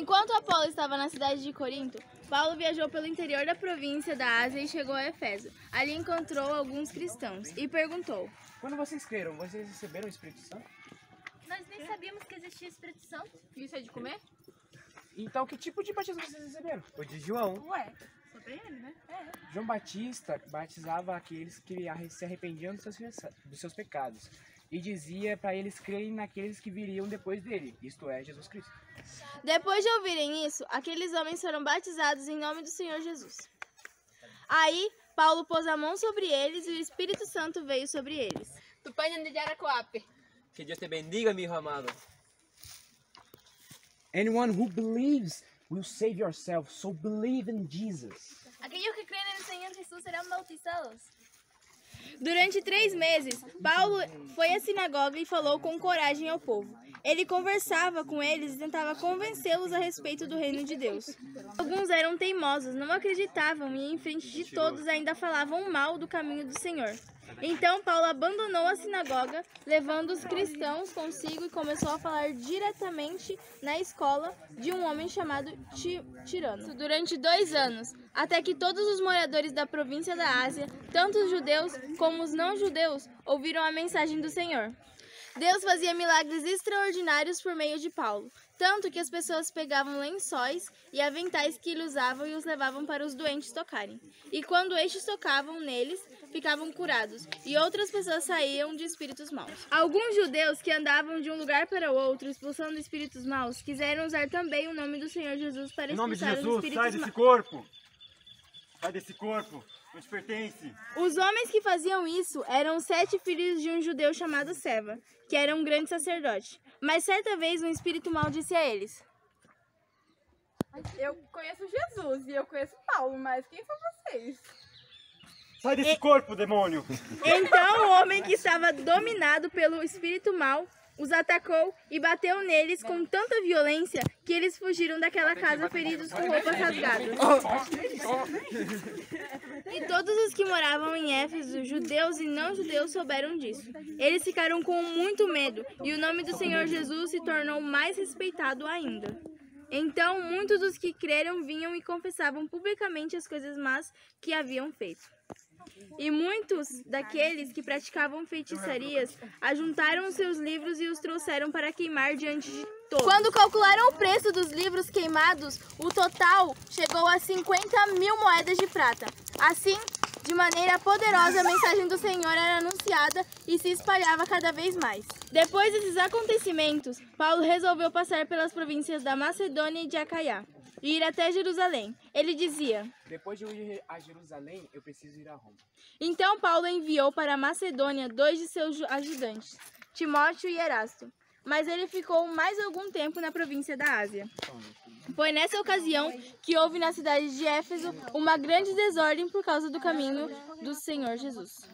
Enquanto Apolo estava na cidade de Corinto, Paulo viajou pelo interior da província da Ásia e chegou a Éfeso. Ali encontrou alguns cristãos e perguntou: Quando vocês creram, vocês receberam o Espírito Santo? Nós nem sabíamos que existia Espírito Santo. Isso é de comer? Então, que tipo de batismo vocês receberam? O de João. Ué, sobre ele, né? João Batista batizava aqueles que se arrependiam dos seus pecados e dizia para eles crerem naqueles que viriam depois dele, isto é, Jesus Cristo. Depois de ouvirem isso, aqueles homens foram batizados em nome do Senhor Jesus. Aí, Paulo pôs a mão sobre eles e o Espírito Santo veio sobre eles. Tupanha de Aracoape. Que Deus te bendiga, mi hijo amado. Anyone who believes will save yourself, so believe in Jesus. Aquellos que creen en el Señor Jesús serán bautizados. Durante 3 meses, Paulo foi à sinagoga e falou com coragem ao povo. Ele conversava com eles e tentava convencê-los a respeito do reino de Deus. Alguns eram teimosos, não acreditavam e, em frente de todos, ainda falavam mal do caminho do Senhor. Então Paulo abandonou a sinagoga, levando os cristãos consigo e começou a falar diretamente na escola de um homem chamado Tirano. Durante 2 anos, até que todos os moradores da província da Ásia, tanto os judeus como os não-judeus, ouviram a mensagem do Senhor. Deus fazia milagres extraordinários por meio de Paulo, tanto que as pessoas pegavam lençóis e aventais que ele usava e os levavam para os doentes tocarem. E quando estes tocavam neles, ficavam curados, e outras pessoas saíam de espíritos maus. Alguns judeus que andavam de um lugar para o outro, expulsando espíritos maus, quiseram usar também o nome do Senhor Jesus para expulsar os espíritos maus. Sai desse corpo! Sai desse corpo! Não te pertence! Os homens que faziam isso eram 7 filhos de um judeu chamado Seva, que era um grande sacerdote. Mas certa vez um espírito mau disse a eles: Eu conheço Jesus e eu conheço Paulo, mas quem são vocês? Sai desse corpo, demônio! Então o homem que estava dominado pelo espírito mau os atacou e bateu neles com tanta violência que eles fugiram daquela casa feridos com roupas rasgadas. E todos os que moravam em Éfeso, judeus e não-judeus, souberam disso. Eles ficaram com muito medo e o nome do Senhor Jesus se tornou mais respeitado ainda. Então muitos dos que creram vinham e confessavam publicamente as coisas más que haviam feito. E muitos daqueles que praticavam feitiçarias ajuntaram os seus livros e os trouxeram para queimar diante de todos. Quando calcularam o preço dos livros queimados, o total chegou a 50.000 moedas de prata. Assim, de maneira poderosa, a mensagem do Senhor era anunciada e se espalhava cada vez mais. Depois desses acontecimentos, Paulo resolveu passar pelas províncias da Macedônia e de Acaia e ir até Jerusalém. Ele dizia: Depois de eu ir a Jerusalém, eu preciso ir a Roma. Então Paulo enviou para a Macedônia 2 de seus ajudantes, Timóteo e Erasto. Mas ele ficou mais algum tempo na província da Ásia. Foi nessa ocasião que houve na cidade de Éfeso uma grande desordem por causa do caminho do Senhor Jesus.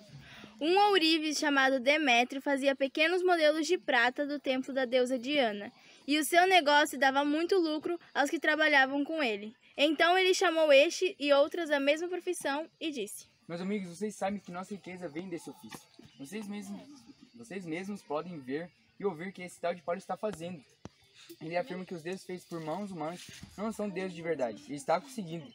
Um ourives chamado Demétrio fazia pequenos modelos de prata do templo da deusa Diana, e o seu negócio dava muito lucro aos que trabalhavam com ele. Então ele chamou este e outras da mesma profissão e disse: Meus amigos, vocês sabem que nossa riqueza vem desse ofício. Vocês mesmos podem ver e ouvir o que esse tal de Paulo está fazendo. Ele afirma que os deuses feitos por mãos humanas não são deuses de verdade, e está conseguindo.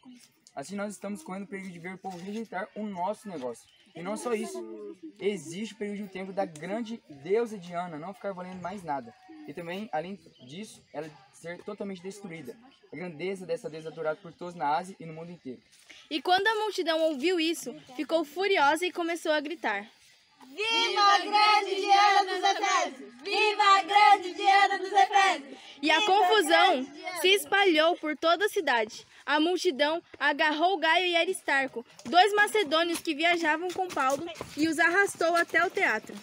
Assim nós estamos correndo o perigo de ver o povo rejeitar o nosso negócio. E não só isso, existe o período de um tempo da grande deusa Diana não ficar valendo mais nada. E também, além disso, ela ser totalmente destruída. A grandeza dessa deusa é adorada por todos na Ásia e no mundo inteiro. E quando a multidão ouviu isso, ficou furiosa e começou a gritar: Viva a grande Diana dos Efésios! Viva a grande Diana dos Efésios! E a confusão se espalhou por toda a cidade. A multidão agarrou Gaio e Aristarco, 2 macedônios que viajavam com Paulo, e os arrastou até o teatro.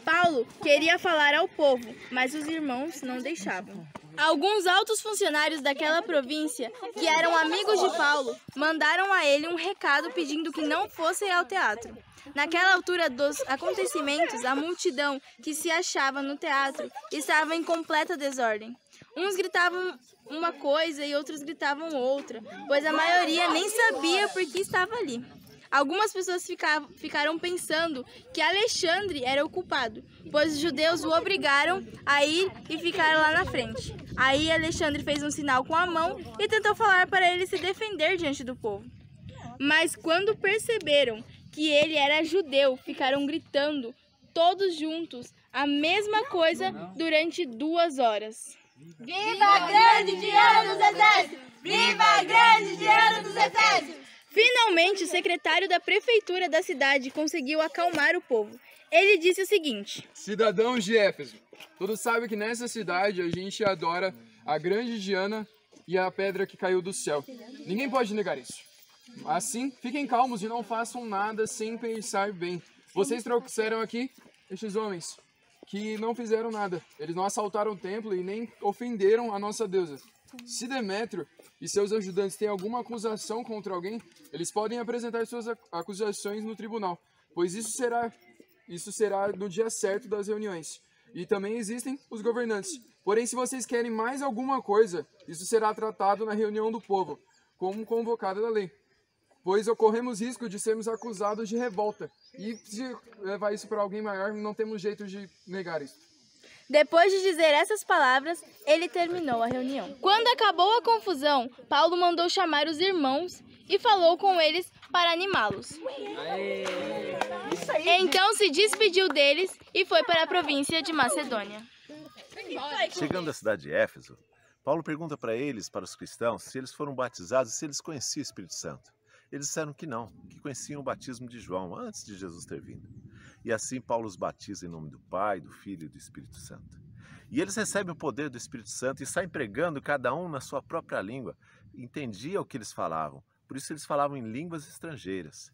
Paulo queria falar ao povo, mas os irmãos não deixavam. Alguns altos funcionários daquela província, que eram amigos de Paulo, mandaram a ele um recado pedindo que não fosse ao teatro. Naquela altura dos acontecimentos, a multidão que se achava no teatro estava em completa desordem. Uns gritavam uma coisa e outros gritavam outra, pois a maioria nem sabia por que estava ali. Algumas pessoas ficaram pensando que Alexandre era o culpado, pois os judeus o obrigaram a ir e ficar lá na frente. Aí Alexandre fez um sinal com a mão e tentou falar para ele se defender diante do povo. Mas quando perceberam que ele era judeu, ficaram gritando, todos juntos, a mesma coisa durante 2 horas. Viva a grande Diana dos Efésios! Viva a grande Diana dos Efésios! Finalmente, o secretário da prefeitura da cidade conseguiu acalmar o povo. Ele disse o seguinte: Cidadãos de Éfeso, todos sabem que nessa cidade a gente adora a grande Diana e a pedra que caiu do céu. Ninguém pode negar isso. Assim, fiquem calmos e não façam nada sem pensar bem. Vocês trouxeram aqui estes homens que não fizeram nada. Eles não assaltaram o templo e nem ofenderam a nossa deusa. Se Demétrio e seus ajudantes têm alguma acusação contra alguém, eles podem apresentar suas acusações no tribunal, pois isso será no dia certo das reuniões. E também existem os governantes. Porém, se vocês querem mais alguma coisa, isso será tratado na reunião do povo, como convocada da lei. Pois ocorremos risco de sermos acusados de revolta. E se levar isso para alguém maior, não temos jeito de negar isso. Depois de dizer essas palavras, ele terminou a reunião. Quando acabou a confusão, Paulo mandou chamar os irmãos e falou com eles para animá-los. Então se despediu deles e foi para a província de Macedônia. Chegando à cidade de Éfeso, Paulo pergunta para os cristãos, se eles foram batizados e se eles conheciam o Espírito Santo. Eles disseram que não, que conheciam o batismo de João antes de Jesus ter vindo. E assim Paulo os batiza em nome do Pai, do Filho e do Espírito Santo. E eles recebem o poder do Espírito Santo e saem pregando cada um na sua própria língua. Entendia o que eles falavam, por isso eles falavam em línguas estrangeiras.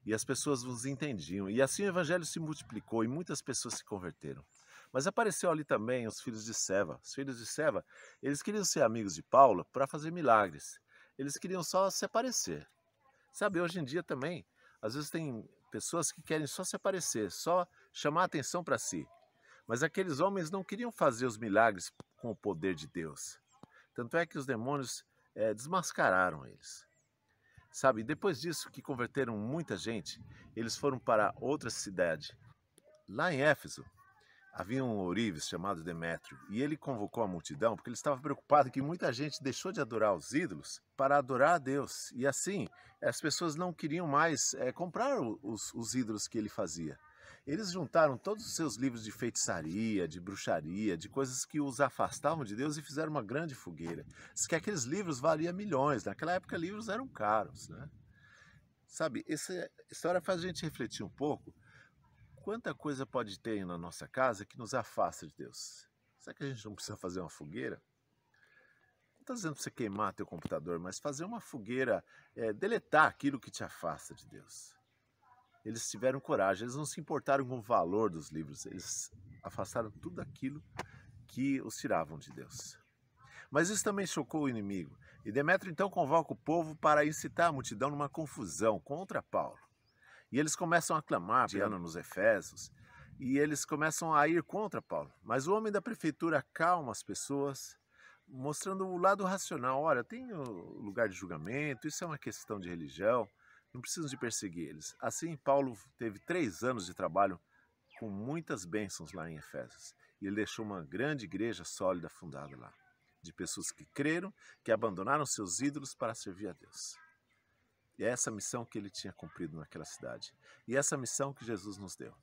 E as pessoas os entendiam. E assim o evangelho se multiplicou e muitas pessoas se converteram. Mas apareceu ali também os filhos de Seva. Os filhos de Seva, eles queriam ser amigos de Paulo para fazer milagres. Eles queriam só se aparecer. Sabe, hoje em dia também, às vezes tem pessoas que querem só se aparecer, só chamar a atenção para si. Mas aqueles homens não queriam fazer os milagres com o poder de Deus. Tanto é que os demônios desmascararam eles. Sabe, depois disso que converteram muita gente, eles foram para outra cidade. Lá em Éfeso, havia um ourives chamado Demétrio, e ele convocou a multidão porque ele estava preocupado que muita gente deixou de adorar os ídolos para adorar a Deus. E assim, as pessoas não queriam mais comprar os ídolos que ele fazia. Eles juntaram todos os seus livros de feitiçaria, de bruxaria, de coisas que os afastavam de Deus e fizeram uma grande fogueira. Diz que aqueles livros valiam milhões, naquela época livros eram caros, né? Sabe, essa história faz a gente refletir um pouco. Quanta coisa pode ter na nossa casa que nos afasta de Deus? Será que a gente não precisa fazer uma fogueira? Não estou dizendo para você queimar teu computador, mas fazer uma fogueira, deletar aquilo que te afasta de Deus. Eles tiveram coragem, eles não se importaram com o valor dos livros, eles afastaram tudo aquilo que os tiravam de Deus. Mas isso também chocou o inimigo. E Demétrio então convoca o povo para incitar a multidão numa confusão contra Paulo. E eles começam a clamar, Diana nos Efésios, e eles começam a ir contra Paulo. Mas o homem da prefeitura acalma as pessoas, mostrando o lado racional. Olha, tem o lugar de julgamento, isso é uma questão de religião, não precisam de perseguir eles. Assim, Paulo teve 3 anos de trabalho com muitas bênçãos lá em Efésios. E ele deixou uma grande igreja sólida fundada lá, de pessoas que creram, que abandonaram seus ídolos para servir a Deus. E é essa missão que ele tinha cumprido naquela cidade. E essa missão que Jesus nos deu,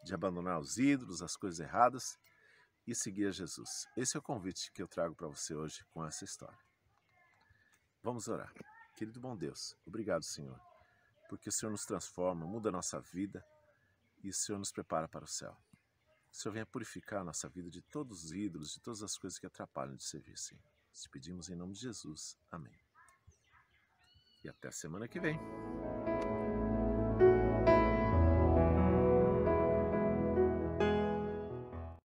de abandonar os ídolos, as coisas erradas e seguir a Jesus. Esse é o convite que eu trago para você hoje com essa história. Vamos orar. Querido bom Deus, obrigado, Senhor, porque o Senhor nos transforma, muda a nossa vida e o Senhor nos prepara para o céu. O Senhor venha purificar a nossa vida de todos os ídolos, de todas as coisas que atrapalham de servir, Senhor. Te pedimos em nome de Jesus. Amém. E até a semana que vem.